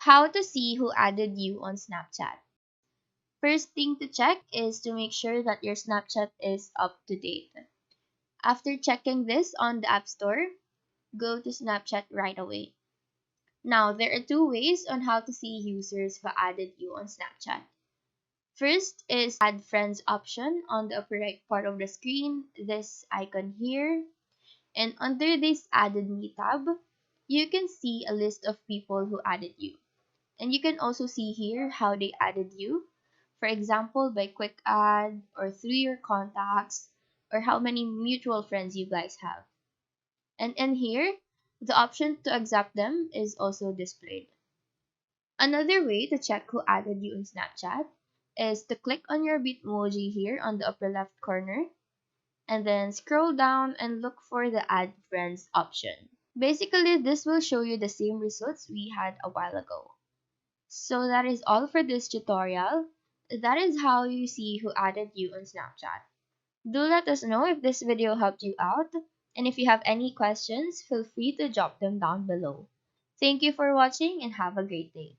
How to see who added you on Snapchat. First thing to check is to make sure that your Snapchat is up to date. After checking this on the App Store, go to Snapchat right away. Now, there are two ways on how to see users who added you on Snapchat. First is Add Friends option on the upper right part of the screen, this icon here. And under this Added Me tab, you can see a list of people who added you. And you can also see here how they added you. For example, by quick add or through your contacts or how many mutual friends you guys have. And in here, the option to accept them is also displayed. Another way to check who added you in Snapchat is to click on your Bitmoji here on the upper left corner and then scroll down and look for the Add Friends option. Basically, this will show you the same results we had a while ago. So that is all for this tutorial. That is how you see who added you on Snapchat. Do let us know if this video helped you out, and if you have any questions, feel free to drop them down below. Thank you for watching and have a great day.